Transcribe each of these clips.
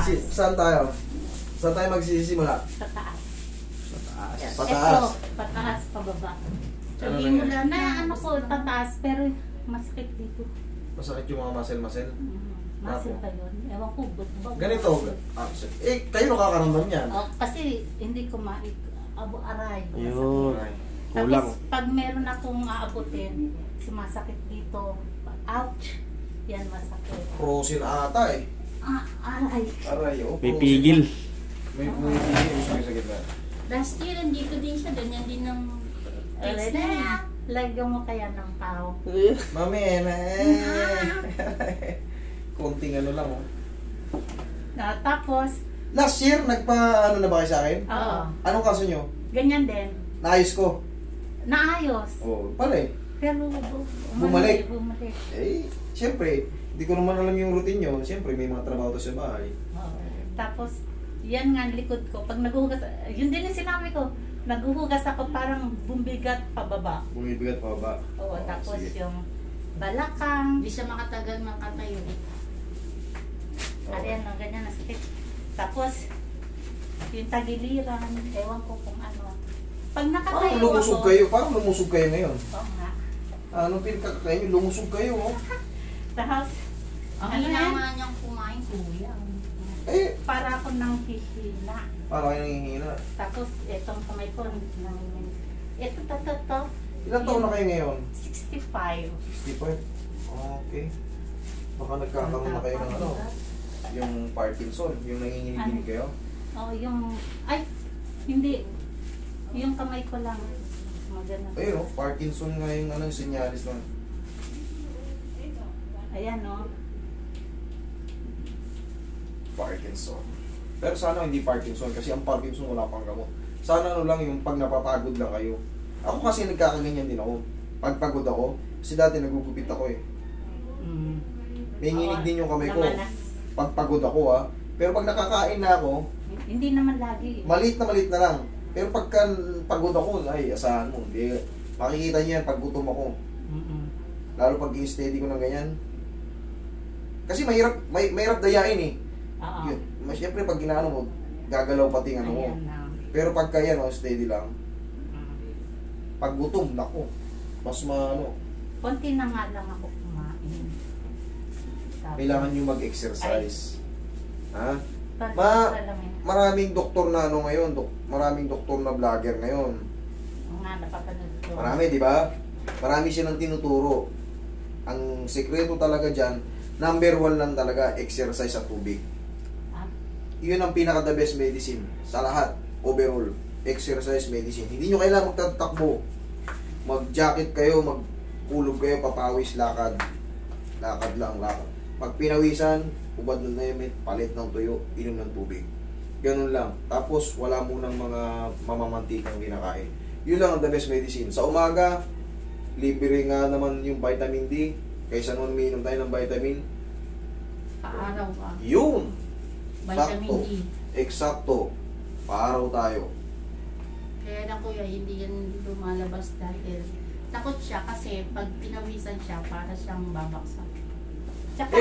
Saan tayo? Saan tayo magsisimula? Sa taas. Sa taas. Yes. Pataas. Ito, pataas, pababa. Ano Sabi mo na lang na ano ko, pataas, pero masakit dito. Masakit yung mga muscle-muscle. Muscle pa yun. Ewan ko, Ganito. Kayo nakakaramdam yan. Oh, kasi hindi ko aray. Ayun. Tapos Kulang. pag meron akong aabutin, sumasakit dito. Ouch! Yan masakit. Frozen ata eh. Aray. Aray, oh. May frozen. pigil. May pumipigil sa gitna. Last year, nandito din siya. Ganyan din ng ex na niya. Lagyan mo kaya ng pao. Mami, konting ano lang oh. Tapos, Last year, nagpa-ano na ba kayo sa akin? oo. Anong kaso nyo? Ganyan din. Naayos ko. Naayos. Oo, pala eh. Pero Bumalik. Bumalik. Eh, siyempre, hindi ko naman alam yung routine nyo. Siyempre, may mga trabaho to sa bahay. Oo. Tapos, yan nga ang likod ko. Pag naghuhugas, yun din yung sinabi ko. Naghuhugas ako parang bumbigat pababa. Bumibigat pa ba? Oo, tapos yung balakang. Hindi siya makatagal makatayo. Ayan, ang ganyan na sakit. Tapos, yung tagiliran, ewan ko kung ano. Pag nakatayo Parang lumusog kayo. Parang lumusog kayo ngayon. Oo nga. Anong pinagkakatayo nyo? Lumusog kayo, oh. Tapos, Ang ano yan? hinawa niyang kumain, kuya. Eh, Para ako nang hihina. parang kayo nangihina. Tapos, etong kamay ko, nanginginig. Ito. Ilang taon na kayo ngayon? 65. 65. Okay. Baka nagkakaroon na kayo ng ano, yung Parkinson, yung nanginginig kayo. Oh, yung, ay, hindi. Yung kamay ko lang. Maganda. Ayun, oh, Parkinson nga yung ano, sinyalis ng Ayan, no. Parkinson. Pero sana hindi Parkinson kasi ang Parkinson wala pang gamot. Sana ano lang yung pag napapagod lang kayo. Ako kasi nagkakaganyan din ako. Pag pagod ako, kasi dati nagugupit ako eh. May nginig din yung kamay ko. Pag pagod ako Pero pag nakakain na ako, Hindi naman lagi. maliit na lang. Pero pagka pagod ako, ay asahan mo. Hindi, makikita niyo yan pag gutom ako. Lalo pag i-steady ko ng ganyan. Kasi mahirap dayain eh. Oo. Yun. Siyempre pag ginaano mo, gagalaw pati ang ano mo. Ayan na. Pero pagka yan, steady lang. Pag gutom, nako. Mas maano. Konti na nga lang ako kumain. Tapos, Kailangan nyo mag-exercise. Ha? pag- lang yun. Maraming doktor na ano ngayon, maraming doktor na vlogger ngayon. Oo nga, napapanood ko. Marami, di ba? Marami silang tinuturo. Ang sekreto talaga dyan, number 1 lang talaga, exercise at tubig. Ah, Yun ang pinaka the best medicine sa lahat, overall. Exercise, medicine. Hindi nyo kailangan magtatakbo. Mag-jacket kayo, magkulog kayo, papawis, lakad. Lakad lang, lakad. Pag pinawisan, ubad ng nayamit, palit ng tuyo, inom ng tubig. Ganun lang. Tapos, wala munang mga mamamantikang kinakain. Yun lang ang the best medicine. Sa umaga, libre nga naman yung vitamin D. Kaysa nung umiinom tayo ng vitamin, Paaraw ka. yun! Vitamin Sakto. D. Eksakto. Paaraw tayo. Kaya lang kuya, hindi yan lumalabas dahil takot siya kasi pag pinawisan siya, para siyang babaksak. tsaka,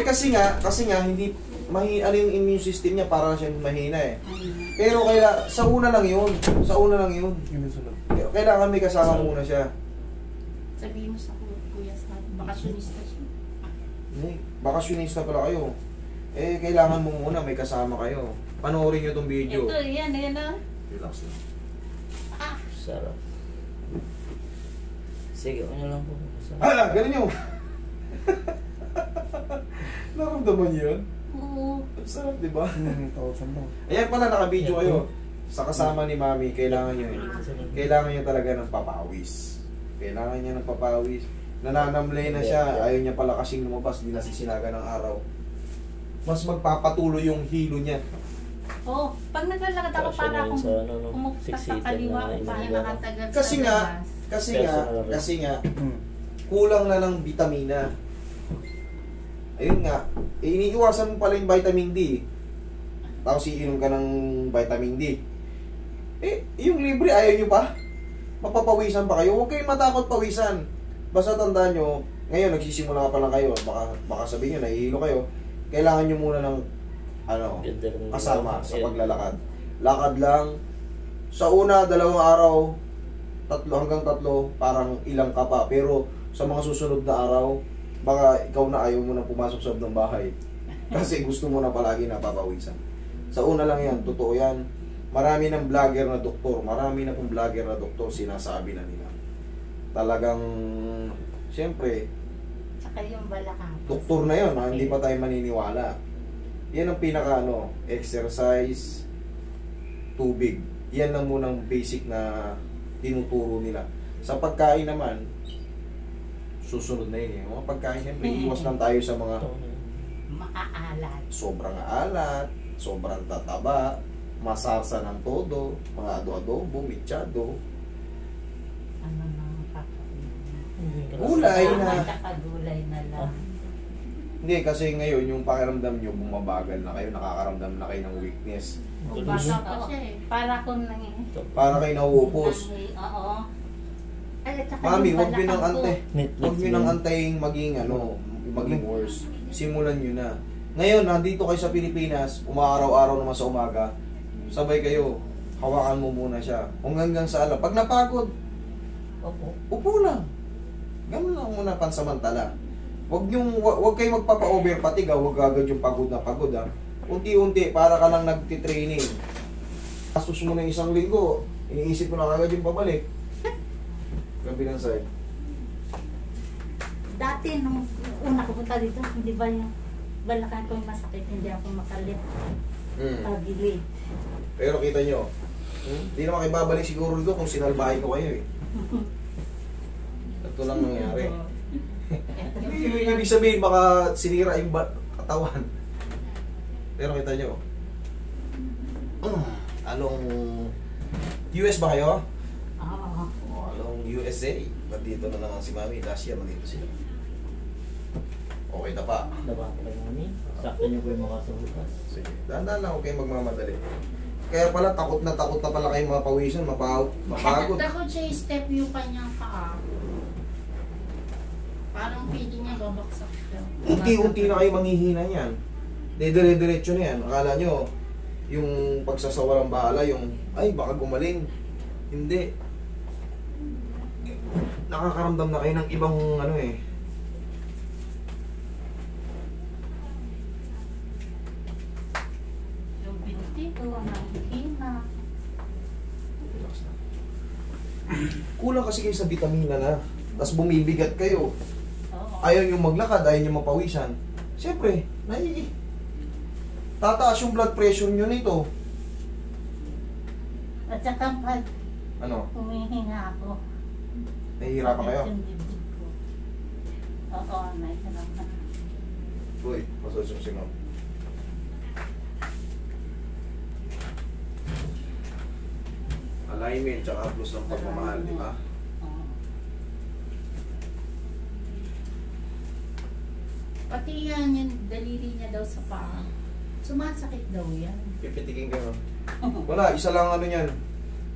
Kasi nga, hindi, ano yung immune system niya, para siyang mahina eh. Ayun. Pero sa una lang yun. Pero kailangan may kasama muna siya. Sabihin mo sa kuya, sa bakasyonista siya. Bakasyonista pala kayo. Kailangan mo muna may kasama kayo. Panoorin nyo tong video. ito, yan na. Relax lang. Sarap. Sige, ano lang po. Ganun nyo. Naramdaman niyo yun? Oo. Ang sarap, di ba? Ayan pala, naka-video kayo. Sa kasama ni Mami, kailangan nyo talaga ng papawis. Kailangan niya ng papawis. Nananamlay na siya, ayaw niya pala kasing lumabas, di nasisinaga ng araw. Mas magpapatuloy yung hilo niya. Oo. Pag naglalakad ako, Kasi para yun akong sa ano, no, pumukta sa siksikan kaliwa. na Hindi Hindi makatagal Kasi sa nga, labas. kasi nga, kulang na ng vitamina. Ayun nga, iniiwasan mo pala yung vitamin D. Tapos iinom ka ng vitamin D. Yung libre, ayaw nyo pa? Mapapawisan pa kayo? Huwag kayong matakot pawisan. Basta tandaan nyo, ngayon nagsisimula pa lang kayo, baka sabihin nyo, nahihilo kayo, kailangan nyo muna ng ano, Ganda rin kasama nila. sa paglalakad. Lakad lang. Sa una, 2 araw, 3 hanggang 3, parang ilang ka pa. Pero sa mga susunod na araw, baka ikaw na ayaw mo na pumasok sa loob ng bahay. Kasi gusto mo na palagi napapawisan. Sa una lang yan, totoo yan. Marami ng vlogger na doktor, marami na pong vlogger na doktor sinasabi na nila. Talagang, siyempre, Tsaka yung balakang. doktor na yun, hindi pa tayo maniniwala. Yan ang pinaka exercise, tubig. Yan ang munang basic na tinuturo nila. Sa pagkain naman, susunod na yun. Yung mga pagkain, siyempre, iwas lang tayo sa mga Maaalat. sobrang alat, sobrang tataba, masarsa ng todo, mga ado-adobo, mitsado, Ano na kakain. gulay na. Tsaka gulay na lang. Hindi, kasi ngayon yung pakiramdam nyo, bumabagal na kayo, nakakaramdam na kayo ng weakness. O, bata pa siya eh. Para kung nang... Para kayo nauupos. Oo. Ay, at saka Mami, yung huwag nyo nang balakang ko. antay. Huwag nyo nang antayin maging, maging worse. Simulan nyo na. Ngayon, nandito kayo sa Pilipinas, umaaraw-araw naman sa umaga, sabay kayo, hawakan mo muna siya. Kung hanggang sa alam. Pag napagod, Opo. upo lang. Ganun lang muna pansamantala. Huwag kayo magpapa-over patigaw, huwag agad yung pagod na pagod ha. Unti-unti, para ka lang nagtitraining. Asus mo na 1 linggo, iniisip mo na agad yung pabalik. Kabilang side. Dati, nung una ko punta dito, hindi ba yung balakang ko yung masakit, hindi ako makalit. Pagilid. Pero kita nyo, hindi naman kayo babalik siguro dito kung sinalbahin ko kayo eh. Ito lang nangyari. Hindi, ibig sabihin baka sinira yung katawan. Pero kita nyo, anong US ba kayo? Oo. O, anong USA? Ba't dito na naman si Mami? Last year, nandito sila. Okay na pa. Diba ko kayo mami? Sakto niyo po yung mga sabutas. Sige, dahan-dahan lang, huwag kayong magmamadali. Kaya pala, takot na pala kayong mapawisan, mapagod. Takot siya i-step yung kanyang paa. Parang feeling niya babaksak siya. Unti-unti na kayo manghihina yan. Dire-diretso na yan. Akala nyo, yung pagsasawalang bahala, yung, ay, baka gumaling. Hindi. Nakakaramdam na kayo ng ibang, Yung binti ko, nanghihina. Relax na. Kulang kasi kayo sa vitamina na. Tapos bumibigat kayo. Oo. Ayaw nyo maglakad, ayaw nyo mapawisan. Siyempre, tataas yung blood pressure nyo nito. At saka pag Ano? humihinga ako, Nahihirapan kayo? yung dibdib ko. Oo, nahihirapan. Uy, pasosong si Ma'am. Alignment, tsaka plus ng pagmamahal, di ba? Oo. Pati yan, yung daliri niya daw sa paa. Sumasakit daw yan. Pipitikin ka, Ma'am. Wala, isa lang yan.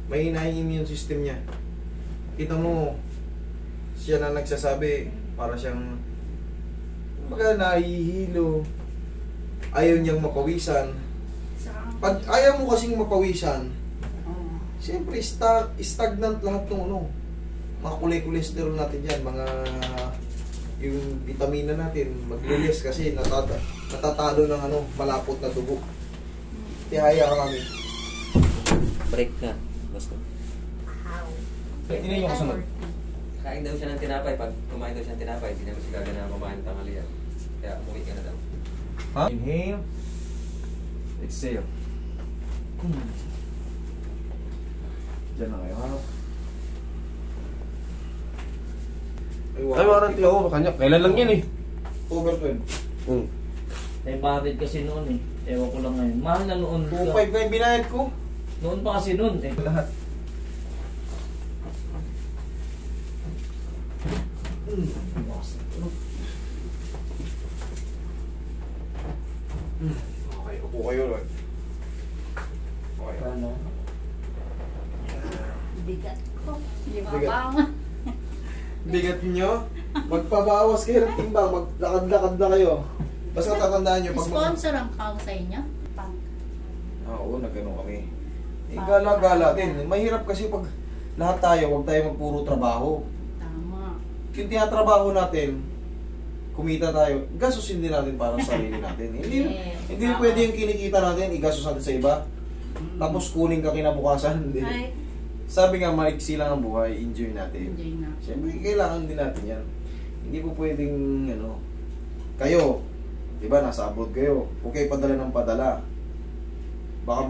Mahina yung immune system niya. Kita mo, siya na nagsasabi, para siyang nahihilo. Ayaw niyang mapawisan. Saka, Pag ayaw mo kasing mapawisan, Oo. siyempre, stagnant lahat ng mga cholesterol natin dyan, mga yung vitamina natin, mag-release kasi natatalo ng malapot na dugo. Tihaya ka kami. Break na. Basta. How? Hindi nyo kasunod. Kain daw siya ng tinapay. Pag kumain daw siya ng tinapay, hindi naman siya gagana kumain ng tanghalian. Kaya umuwi ka na daw. Ha? Inhale. Exhale. Diyan na kayo, ha? Ay, warranty ako. Kanya, kailan lang yan eh. Over 12. Eh, bakit kasi noon eh. Ewan ko lang ngayon. Mahal na noon. 2.5 pa yung binayad ko. Noon pa kasi noon eh. Lahat. Okay, upo kayo, Lord. Okay. Ano? Bigat ko. Hindi Bigat. mabangon. Bigat nyo, magpabawas kayo ng timbang, maglakad-lakad na kayo. Basta tatandaan nyo, pag sponsor ang kao sa inyo? punk. Oo, nagano kami. Gala-gala din. Mahirap kasi pag lahat tayo, huwag tayo magpuro trabaho. Tama. Yung tinatrabaho natin, kumita tayo, gastusin din natin para sa sarili natin. Hindi, Yes, hindi tama. pwede yung kinikita natin, igastos natin sa iba. Tapos kunin ka kinabukasan. Hindi. Ay, Sabi nga, maiksi lang ang buhay, enjoy natin. Enjoy na. Siyempre, kailangan din natin yan. Hindi po pwedeng, kayo, di ba, nasa abroad kayo, huwag kayo padala ng padala. Baka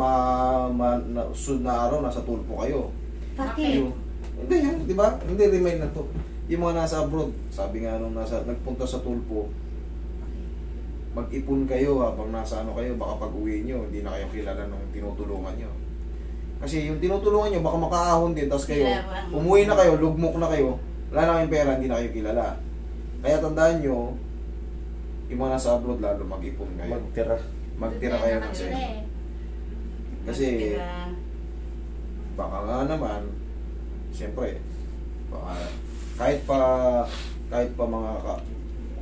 sunod na araw, nasa tulpo kayo. bakit? Hindi yan, di ba? Hindi, remind na to. Yung mga nasa abroad, sabi nga nung nagpunta sa tulpo, mag-ipon kayo habang nasa kayo, baka pag uwi nyo, hindi na kayo kilala nung tinutulungan nyo. Kasi yung tinutulungan nyo, baka makaahon din, tapos kayo, umuwi na kayo, lugmok na kayo, wala na kayong pera, hindi na kayo kilala. Kaya tandaan nyo, yung mga nasa abroad, lalo mag-ipon kayo. Magtira kayo ng Sila sa'yo. eh. Kasi, Kaya, baka nga naman, siyempre, baka, kahit pa mga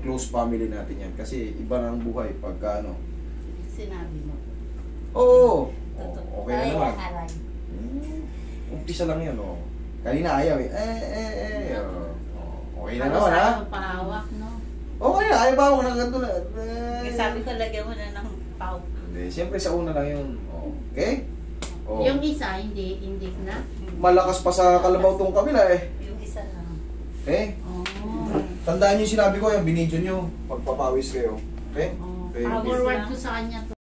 close family natin yan. Kasi iba na ang buhay pagka Sinabi mo. Oo, Totoo. okay na naman. Aray. Umpisa lang yan, Kanina ayaw eh. Okay na naman, ha? Ano pahawak, no? Okay na, ayaw ba ako ng ganito na? sabi ko, lagyan mo na ng pau. Hindi, siyempre sa una lang yun. Okay? Oh. Yung isa, hindi na. Malakas pa sa kalabaw tong kabila eh. Yung isa lang. Okay? Oo. Tandaan nyo yung sinabi ko, yung binidyo nyo, pagpapawis kayo. Okay? Oo. Okay. Forward ko sa kanya to.